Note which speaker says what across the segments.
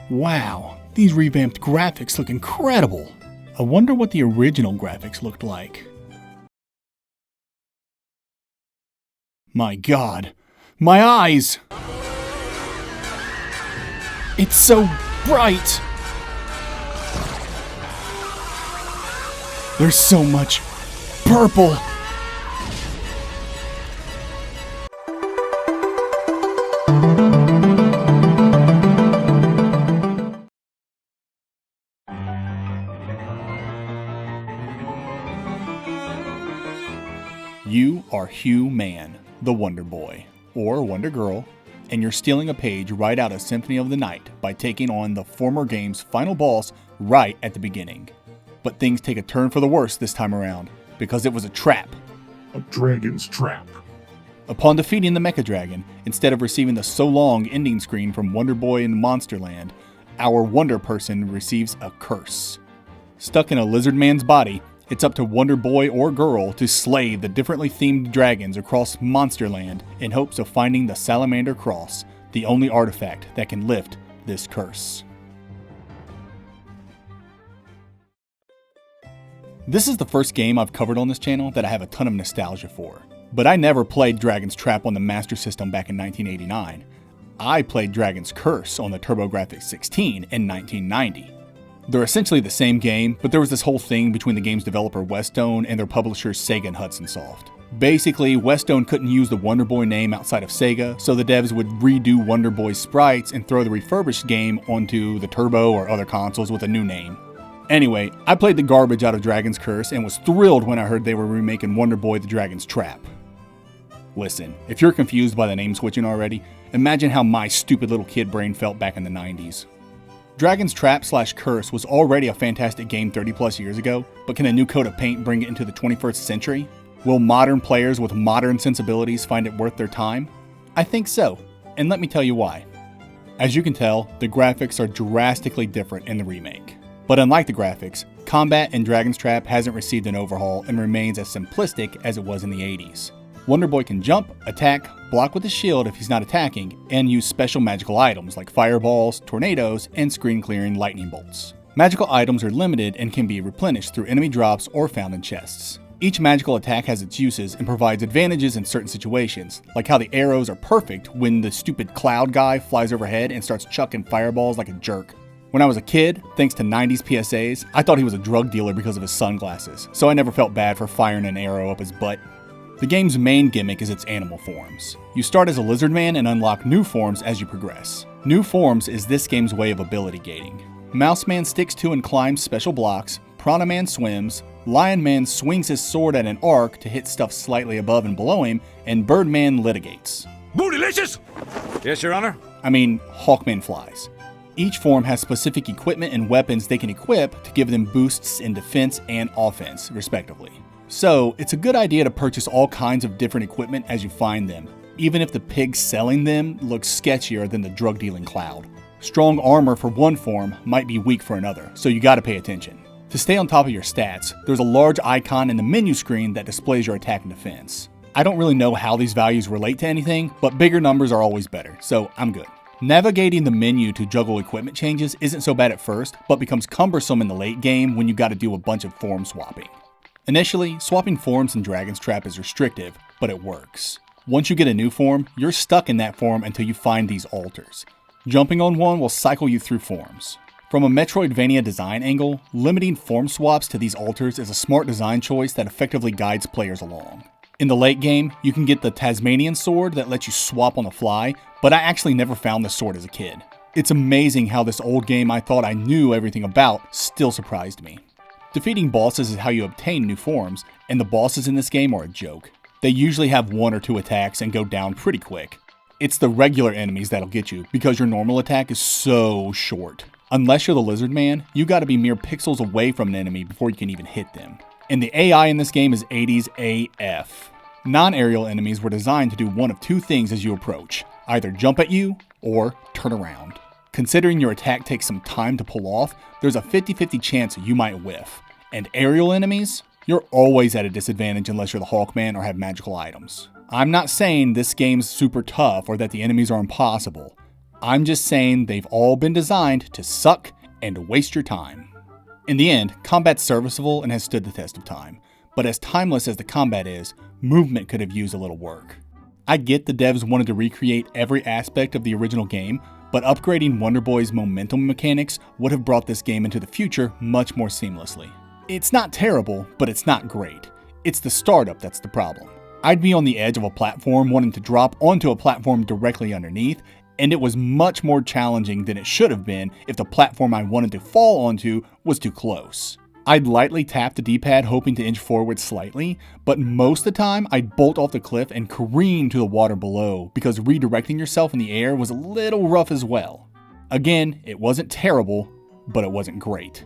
Speaker 1: Wow, these revamped graphics look incredible. I wonder what the original graphics looked like. My God, my eyes! It's so bright! There's so much purple! You are Hugh Man, the Wonder Boy, or Wonder Girl, and you're stealing a page right out of Symphony of the Night by taking on the former game's final boss right at the beginning. But things take a turn for the worse this time around, because it was a trap.
Speaker 2: A dragon's trap.
Speaker 1: Upon defeating the Mecha Dragon, instead of receiving the so long ending screen from Wonder Boy in Monsterland, our Wonder Person receives a curse. Stuck in a lizard man's body, it's up to Wonder Boy or Girl to slay the differently themed dragons across Monsterland in hopes of finding the Salamander Cross, the only artifact that can lift this curse. This is the first game I've covered on this channel that I have a ton of nostalgia for, but I never played Dragon's Trap on the Master System back in 1989. I played Dragon's Curse on the TurboGrafx-16 in 1990. They're essentially the same game, but there was this whole thing between the game's developer Westone and their publishers Sega and Hudson Soft. Basically, Westone couldn't use the Wonder Boy name outside of Sega, so the devs would redo Wonder Boy's sprites and throw the refurbished game onto the Turbo or other consoles with a new name. Anyway, I played the garbage out of Dragon's Curse and was thrilled when I heard they were remaking Wonder Boy the Dragon's Trap. Listen, if you're confused by the name switching already, imagine how my stupid little kid brain felt back in the 90s. Dragon's Trap/Curse was already a fantastic game 30 plus years ago, but can a new coat of paint bring it into the 21st century? Will modern players with modern sensibilities find it worth their time? I think so, and let me tell you why. As you can tell, the graphics are drastically different in the remake. But unlike the graphics, combat in Dragon's Trap hasn't received an overhaul and remains as simplistic as it was in the 80s. Wonder Boy can jump, attack, block with his shield if he's not attacking, and use special magical items like fireballs, tornadoes, and screen-clearing lightning bolts. Magical items are limited and can be replenished through enemy drops or found in chests. Each magical attack has its uses and provides advantages in certain situations, like how the arrows are perfect when the stupid cloud guy flies overhead and starts chucking fireballs like a jerk. When I was a kid, thanks to 90s PSAs, I thought he was a drug dealer because of his sunglasses, so I never felt bad for firing an arrow up his butt. The game's main gimmick is its animal forms. You start as a lizard man and unlock new forms as you progress. New forms is this game's way of ability gating. Mouse Man sticks to and climbs special blocks, Piranha Man swims, Lion Man swings his sword at an arc to hit stuff slightly above and below him, and Bird Man litigates.
Speaker 3: Bootylicious! Yes, Your Honor?
Speaker 1: Hawkman flies. Each form has specific equipment and weapons they can equip to give them boosts in defense and offense, respectively. So, it's a good idea to purchase all kinds of different equipment as you find them, even if the pig selling them looks sketchier than the drug-dealing cloud. Strong armor for one form might be weak for another, so you gotta pay attention. To stay on top of your stats, there's a large icon in the menu screen that displays your attack and defense. I don't really know how these values relate to anything, but bigger numbers are always better, so I'm good. Navigating the menu to juggle equipment changes isn't so bad at first, but becomes cumbersome in the late game when you gotta do a bunch of form swapping. Initially, swapping forms in Dragon's Trap is restrictive, but it works. Once you get a new form, you're stuck in that form until you find these altars. Jumping on one will cycle you through forms. From a Metroidvania design angle, limiting form swaps to these altars is a smart design choice that effectively guides players along. In the late game, you can get the Tasmanian sword that lets you swap on the fly, but I actually never found this sword as a kid. It's amazing how this old game I thought I knew everything about still surprised me. Defeating bosses is how you obtain new forms, and the bosses in this game are a joke. They usually have one or two attacks and go down pretty quick. It's the regular enemies that'll get you, because your normal attack is so short. Unless you're the lizard man, you gotta be mere pixels away from an enemy before you can even hit them. And the AI in this game is 80s AF. Non-aerial enemies were designed to do one of two things as you approach, either jump at you or turn around. Considering your attack takes some time to pull off, there's a 50-50 chance you might whiff. And aerial enemies? You're always at a disadvantage unless you're the Hawkman or have magical items. I'm not saying this game's super tough or that the enemies are impossible. I'm just saying they've all been designed to suck and waste your time. In the end, combat's serviceable and has stood the test of time, but as timeless as the combat is, movement could have used a little work. I get the devs wanted to recreate every aspect of the original game, but upgrading Wonder Boy's momentum mechanics would have brought this game into the future much more seamlessly. It's not terrible, but it's not great. It's the startup that's the problem. I'd be on the edge of a platform wanting to drop onto a platform directly underneath, and it was much more challenging than it should have been if the platform I wanted to fall onto was too close. I'd lightly tap the D-pad hoping to inch forward slightly, but most of the time I'd bolt off the cliff and careen to the water below because redirecting yourself in the air was a little rough as well. Again, it wasn't terrible, but it wasn't great.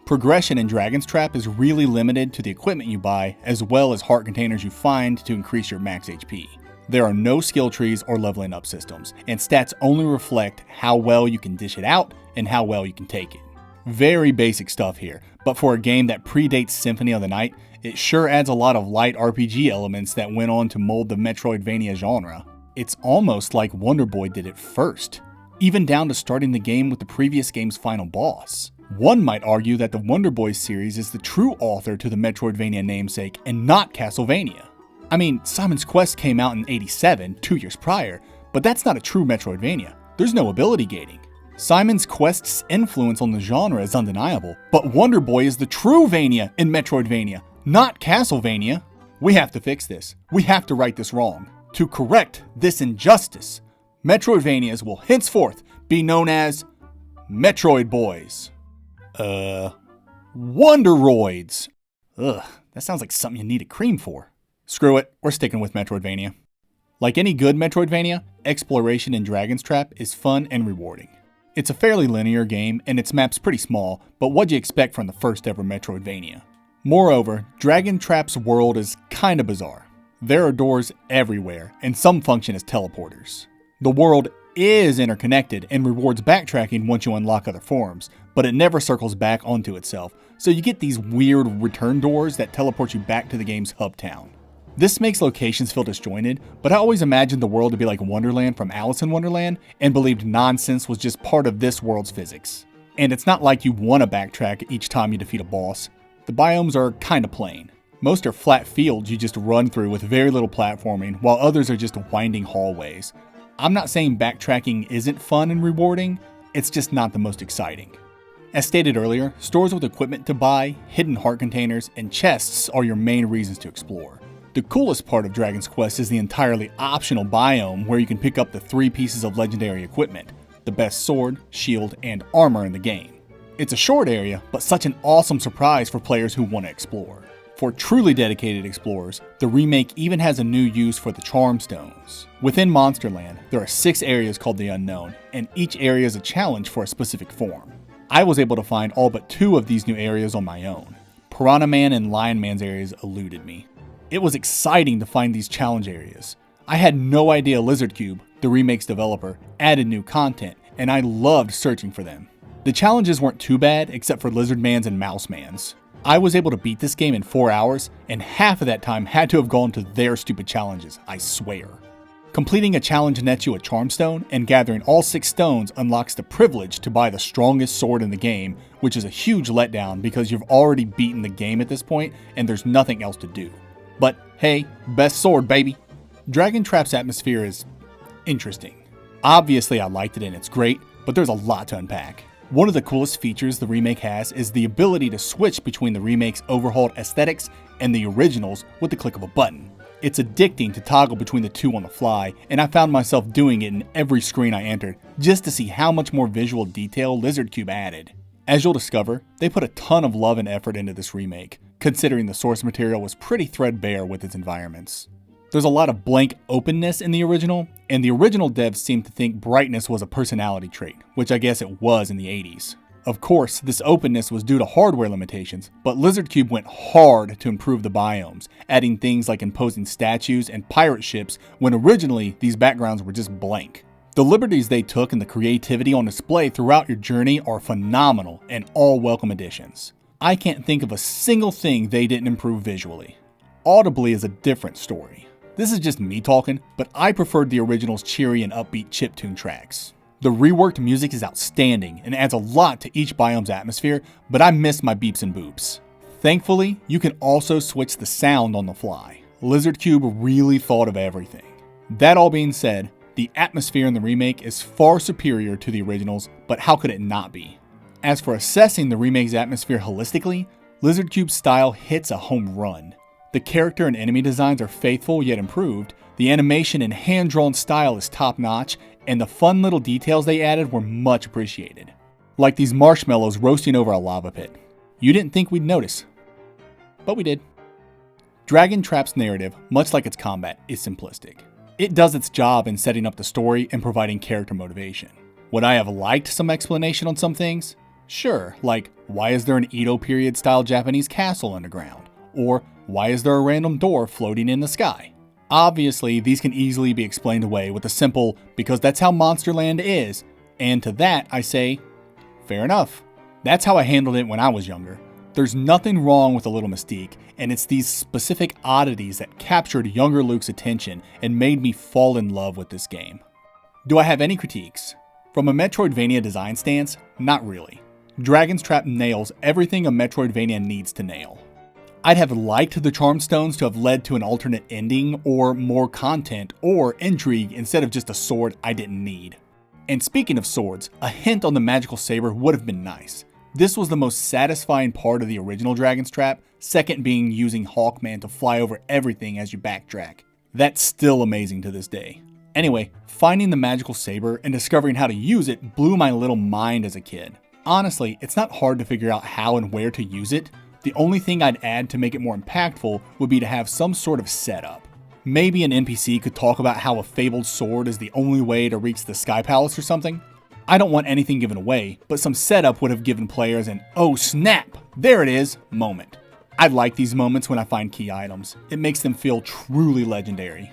Speaker 1: Progression in Dragon's Trap is really limited to the equipment you buy as well as heart containers you find to increase your max HP. There are no skill trees or leveling up systems, and stats only reflect how well you can dish it out and how well you can take it. Very basic stuff here, but for a game that predates Symphony of the Night, it sure adds a lot of light RPG elements that went on to mold the Metroidvania genre. It's almost like Wonder Boy did it first, even down to starting the game with the previous game's final boss. One might argue that the Wonder Boy series is the true author to the Metroidvania namesake and not Castlevania. I mean, Simon's Quest came out in '87, 2 years prior, but that's not a true Metroidvania. There's no ability gating. Simon's Quest's influence on the genre is undeniable, but Wonder Boy is the true Vania in Metroidvania, not Castlevania. We have to fix this. We have to right this wrong. To correct this injustice, Metroidvanias will henceforth be known as Metroid Boys. Wonderoids. Ugh, that sounds like something you need a cream for. Screw it, we're sticking with Metroidvania. Like any good Metroidvania, exploration in Dragon's Trap is fun and rewarding. It's a fairly linear game and its map's pretty small, but what'd you expect from the first ever Metroidvania? Moreover, Dragon Trap's world is kinda bizarre. There are doors everywhere, and some function as teleporters. The world is interconnected and rewards backtracking once you unlock other forms, but it never circles back onto itself, so you get these weird return doors that teleport you back to the game's hub town. This makes locations feel disjointed, but I always imagined the world to be like Wonderland from Alice in Wonderland and believed nonsense was just part of this world's physics. And it's not like you want to backtrack each time you defeat a boss. The biomes are kinda plain. Most are flat fields you just run through with very little platforming, while others are just winding hallways. I'm not saying backtracking isn't fun and rewarding, it's just not the most exciting. As stated earlier, stores with equipment to buy, hidden heart containers, and chests are your main reasons to explore. The coolest part of Dragon's Quest is the entirely optional biome where you can pick up the 3 pieces of legendary equipment, the best sword, shield, and armor in the game. It's a short area, but such an awesome surprise for players who want to explore. For truly dedicated explorers, the remake even has a new use for the charm stones. Within Monsterland, there are 6 areas called the Unknown, and each area is a challenge for a specific form. I was able to find all but 2 of these new areas on my own. Piranha Man and Lion Man's areas eluded me. It was exciting to find these challenge areas. I had no idea Lizard Cube, the remake's developer, added new content, and I loved searching for them. The challenges weren't too bad, except for Lizard Man's and Mouse Man's. I was able to beat this game in 4 hours, and half of that time had to have gone to their stupid challenges, I swear. Completing a challenge nets you a charm stone, and gathering all 6 stones unlocks the privilege to buy the strongest sword in the game, which is a huge letdown because you've already beaten the game at this point, and there's nothing else to do. But hey, best sword, baby! Dragon Trap's atmosphere is interesting. Obviously I liked it and it's great, but there's a lot to unpack. One of the coolest features the remake has is the ability to switch between the remake's overhauled aesthetics and the originals with the click of a button. It's addicting to toggle between the two on the fly, and I found myself doing it in every screen I entered, just to see how much more visual detail Lizard Cube added. As you'll discover, they put a ton of love and effort into this remake, considering the source material was pretty threadbare with its environments. There's a lot of blank openness in the original, and the original devs seemed to think brightness was a personality trait, which I guess it was in the 80s. Of course, this openness was due to hardware limitations, but Lizard Cube went hard to improve the biomes, adding things like imposing statues and pirate ships when originally these backgrounds were just blank. The liberties they took and the creativity on display throughout your journey are phenomenal and all welcome additions. I can't think of a single thing they didn't improve visually. Audibly is a different story. This is just me talking, but I preferred the original's cheery and upbeat chiptune tracks. The reworked music is outstanding and adds a lot to each biome's atmosphere, but I miss my beeps and boops. Thankfully, you can also switch the sound on the fly. Lizard Cube really thought of everything. That all being said, the atmosphere in the remake is far superior to the originals, but how could it not be? As for assessing the remake's atmosphere holistically, Lizard Cube's style hits a home run. The character and enemy designs are faithful yet improved, the animation and hand-drawn style is top-notch, and the fun little details they added were much appreciated. Like these marshmallows roasting over a lava pit. You didn't think we'd notice, but we did. Dragon Trap's narrative, much like its combat, is simplistic. It does its job in setting up the story and providing character motivation. Would I have liked some explanation on some things? Sure, like why is there an Edo period style Japanese castle underground? Or why is there a random door floating in the sky? Obviously, these can easily be explained away with a simple, because that's how Monsterland is, and to that I say, fair enough. That's how I handled it when I was younger. There's nothing wrong with a little mystique, and it's these specific oddities that captured younger Luke's attention and made me fall in love with this game. Do I have any critiques? From a Metroidvania design stance, not really. Dragon's Trap nails everything a Metroidvania needs to nail. I'd have liked the Charm Stones to have led to an alternate ending, or more content, or intrigue instead of just a sword I didn't need. And speaking of swords, a hint on the magical saber would have been nice. This was the most satisfying part of the original Dragon's Trap, second being using Hawkman to fly over everything as you backtrack. That's still amazing to this day. Anyway, finding the magical saber and discovering how to use it blew my little mind as a kid. Honestly, it's not hard to figure out how and where to use it. The only thing I'd add to make it more impactful would be to have some sort of setup. Maybe an NPC could talk about how a fabled sword is the only way to reach the Sky Palace or something. I don't want anything given away, but some setup would have given players an "oh snap, there it is" moment. I like these moments when I find key items. It makes them feel truly legendary.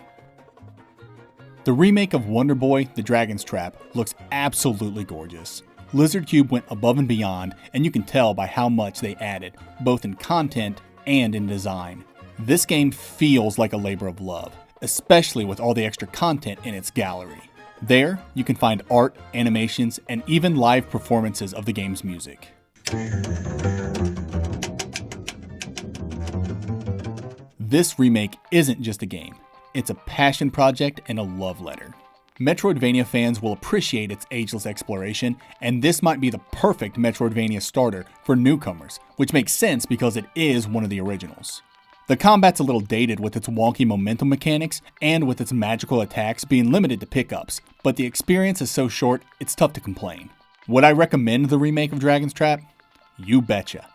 Speaker 1: The remake of Wonder Boy: The Dragon's Trap looks absolutely gorgeous. Lizard Cube went above and beyond, and you can tell by how much they added, both in content and in design. This game feels like a labor of love, especially with all the extra content in its gallery. There, you can find art, animations, and even live performances of the game's music. This remake isn't just a game, it's a passion project and a love letter. Metroidvania fans will appreciate its ageless exploration, and this might be the perfect Metroidvania starter for newcomers, which makes sense because it is one of the originals. The combat's a little dated with its wonky momentum mechanics and with its magical attacks being limited to pickups, but the experience is so short it's tough to complain. Would I recommend the remake of Dragon's Trap? You betcha.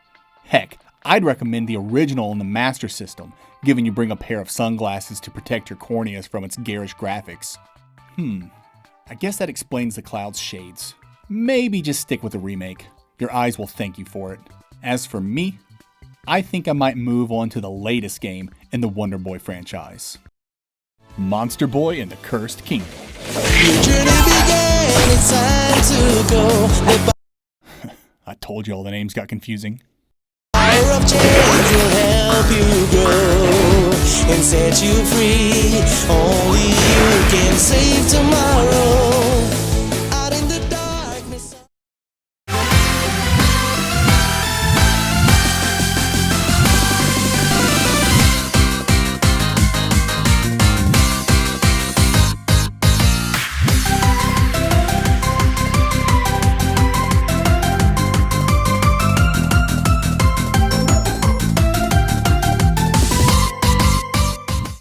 Speaker 1: Heck, I'd recommend the original on the Master System, given you bring a pair of sunglasses to protect your corneas from its garish graphics. I guess that explains the cloud's shades. Maybe just stick with the remake. Your eyes will thank you for it. As for me, I think I might move on to the latest game in the Wonder Boy franchise. Monster Boy and the Cursed Kingdom.
Speaker 4: Your journey began, it's time to go.
Speaker 1: I told you all the names got confusing.
Speaker 4: Power of change will help you grow and set you free. Only you can save tomorrow.